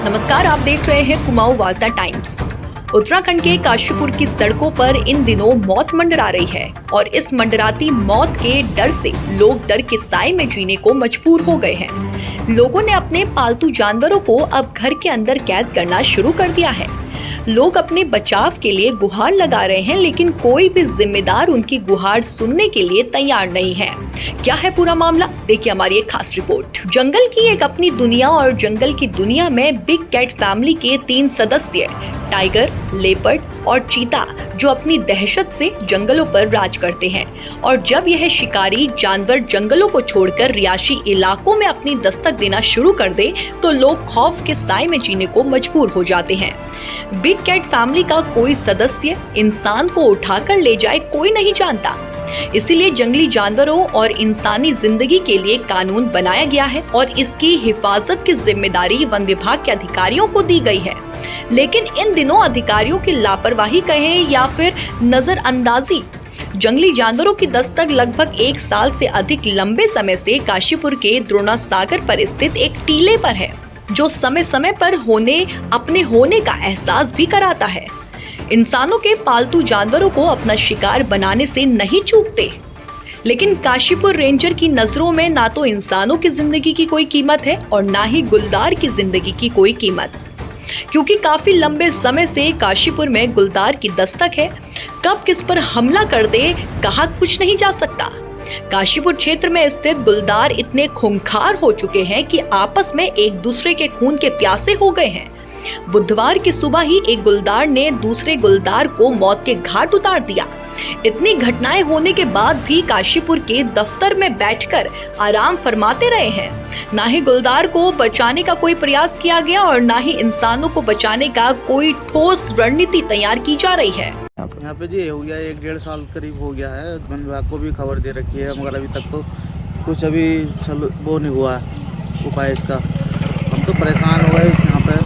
नमस्कार, आप देख रहे हैं कुमाऊं वार्ता टाइम्स। उत्तराखंड के काशीपुर की सड़कों पर इन दिनों मौत मंडरा रही है और इस मंडराती मौत के डर से लोग डर के साए में जीने को मजबूर हो गए हैं। लोगों ने अपने पालतू जानवरों को अब घर के अंदर कैद करना शुरू कर दिया है। लोग अपने बचाव के लिए गुहार लगा रहे हैं, लेकिन कोई भी जिम्मेदार उनकी गुहार सुनने के लिए तैयार नहीं है। क्या है पूरा मामला, देखिए हमारी एक खास रिपोर्ट। जंगल की एक अपनी दुनिया और जंगल की दुनिया में बिग कैट फैमिली के 3 सदस्य टाइगर, लेपर्ड और चीता जो अपनी दहशत से जंगलों पर राज करते हैं। और जब यह शिकारी जानवर जंगलों को छोड़कर रिहायशी इलाकों में अपनी दस्तक देना शुरू कर दे तो लोग खौफ के साए में जीने को मजबूर हो जाते हैं। बिग कैट फैमिली का कोई सदस्य इंसान को उठाकर ले जाए कोई नहीं जानता, इसीलिए जंगली जानवरों और इंसानी जिंदगी के लिए कानून बनाया गया है और इसकी हिफाजत की जिम्मेदारी वन विभाग के अधिकारियों को दी गई है। लेकिन इन दिनों अधिकारियों की लापरवाही कहें या फिर नजरअंदाजी, जंगली जानवरों की दस्तक लगभग 1 साल से अधिक लंबे समय से काशीपुर के द्रोणा सागर पर स्थित एक टीले पर है, जो समय समय पर अपने होने का एहसास भी कराता है। इंसानों के पालतू जानवरों को अपना शिकार बनाने से नहीं चूकते, लेकिन काशीपुर रेंजर की नजरों में ना तो इंसानों की जिंदगी की कोई कीमत है और ना ही गुलदार की जिंदगी की कोई कीमत, क्योंकि काफी लंबे समय से काशीपुर में गुलदार की दस्तक है। कब किस पर हमला कर दे कहा कुछ नहीं जा सकता। काशीपुर क्षेत्र में स्थित गुलदार इतने खूंखार हो चुके हैं कि आपस में एक दूसरे के खून के प्यासे हो गए हैं। बुधवार की सुबह ही एक गुलदार ने दूसरे गुलदार को मौत के घाट उतार दिया। इतनी घटनाएं होने के बाद भी काशीपुर के दफ्तर में बैठकर आराम फरमाते रहे हैं। ना ही गुलदार को बचाने का कोई प्रयास किया गया और ना ही इंसानों को बचाने का कोई ठोस रणनीति तैयार की जा रही है। यहाँ पे जी हो गया 1-1.5 साल करीब हो गया है। वन विभाग को भी खबर दे रखी है, मगर अभी तक तो कुछ वो नहीं हुआ है उपाय इसका। हम तो परेशान हो गए। यहाँ पे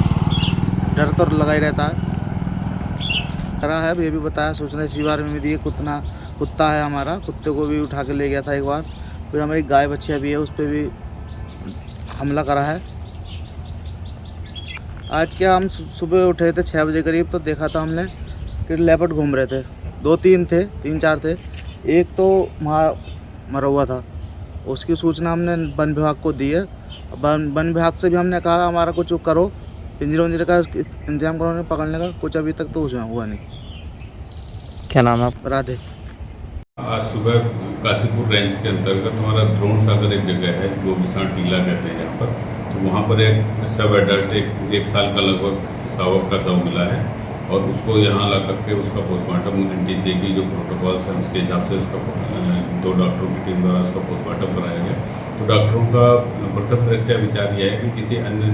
डर तो लगा ही रहता है। करा है, ये भी बताया, सूचना इसी बारे में भी दी। कुत्ता है हमारा, कुत्ते को भी उठा के ले गया था एक बार। फिर हमारी गाय बच्चियाँ भी है, उस पर भी हमला करा है। आज क्या हम सुबह उठे थे 6 बजे करीब, तो देखा था हमने कि लेपर्ड घूम रहे थे। 2-3 थे, 3-4 थे। एक तो मरा हुआ था। उसकी सूचना हमने वन विभाग को दी है। वन विभाग से भी हमने कहा हमारा कुछ करो, पिंजरे का इंतजाम करो पकड़ने का। कुछ अभी तक तो उसमें हुआ नहीं। क्या नाम है आप? राधे। आज सुबह काशीपुर रेंज के अंतर्गत हमारा द्रोण सागर एक जगह है, गोबिसाण टीला कहते हैं यहाँ पर। तो वहाँ पर एक सब एडल्ट 1 साल का लगभग शावक का शव मिला है और उसको यहाँ ला करके उसका पोस्टमार्टम NTCA की जो प्रोटोकॉल्स है उसके हिसाब से उसका 2 डॉक्टरों की टीम द्वारा उसका पोस्टमार्टम कराया गया। तो डॉक्टरों का प्रथम दृष्टया विचार यह है कि किसी अन्य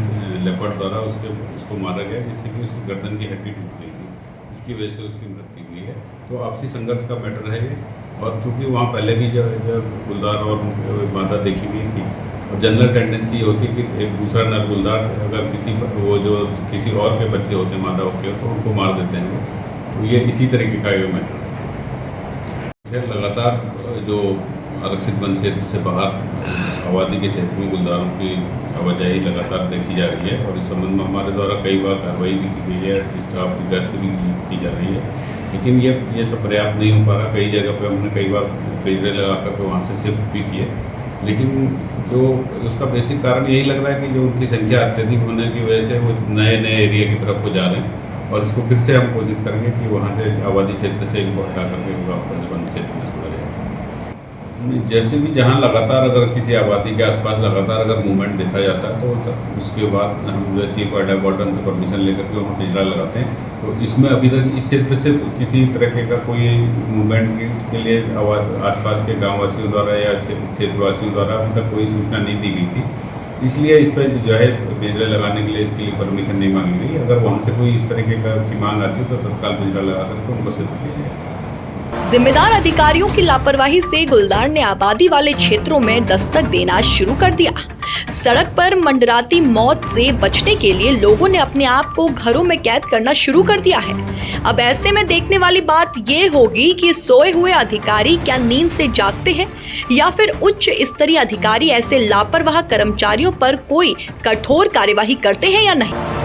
लेपर्ड द्वारा उसको मारा गया, जिससे कि उसकी गर्दन की हड्डी टूट गई थी, इसकी वजह से उसकी मृत्यु हुई है। तो आपसी संघर्ष का मैटर है ये। और क्योंकि वहाँ पहले भी जब गुलदार और मादा देखी हुई थी, और जनरल टेंडेंसी ये होती है कि एक दूसरा नर गुलदार अगर किसी और के बच्चे होते हैं मादा होते हैं तो उनको मार देते हैं। तो ये इसी तरीके का ये मैटर है। लगातार जो आरक्षित वन क्षेत्र से बाहर आबादी के क्षेत्र में गुलदारों की आवाजाही लगातार देखी जा रही है और इस संबंध में हमारे द्वारा कई बार कार्रवाई भी की गई है, स्टाफ की गश्त भी की जा रही है। लेकिन ये सब पर्याप्त नहीं हो पा रहा। कई जगह पे हमने कई बार पिंजरे लगा कर वहाँ से शिफ्ट भी किए, लेकिन जो उसका बेसिक कारण यही लग रहा है कि जो उनकी संख्या अत्यधिक होने की वजह से वो नए एरिया की तरफ को जा रहे हैं। और इसको फिर से हम कोशिश करेंगे कि वहाँ से आबादी क्षेत्र से इनको हटा करके वापस वन क्षेत्र में छोड़ा जाए। जैसे भी जहाँ लगातार अगर किसी आबादी के आसपास लगातार अगर मूवमेंट देखा जाता है तो उसके बाद हम चीफ वाइल्ड वार्डन से परमिशन लेकर के वहाँ पिंजरा लगाते हैं। तो इसमें अभी तक इस क्षेत्र से किसी तरह का कोई मूवमेंट के लिए आसपास के गाँव वासियों द्वारा या क्षेत्रवासियों द्वारा अभी तक कोई सूचना नहीं दी गई थी। इसलिए इस पर जो है पिंजरे लगाने के लिए इसके लिए परमिशन नहीं मांगी गई। अगर वहाँ से कोई इस तरीके की मांग आती है तो तत्काल पिंजरा लगा करके उनको शिफ्ट किया जाए। जिम्मेदार अधिकारियों की लापरवाही से गुलदार ने आबादी वाले क्षेत्रों में दस्तक देना शुरू कर दिया। सड़क पर मंडराती मौत से बचने के लिए लोगों ने अपने आप को घरों में कैद करना शुरू कर दिया है। अब ऐसे में देखने वाली बात ये होगी कि सोए हुए अधिकारी क्या नींद से जागते हैं या फिर उच्च स्तरीय अधिकारी ऐसे लापरवाह कर्मचारियों पर कोई कठोर कार्यवाही करते हैं या नहीं।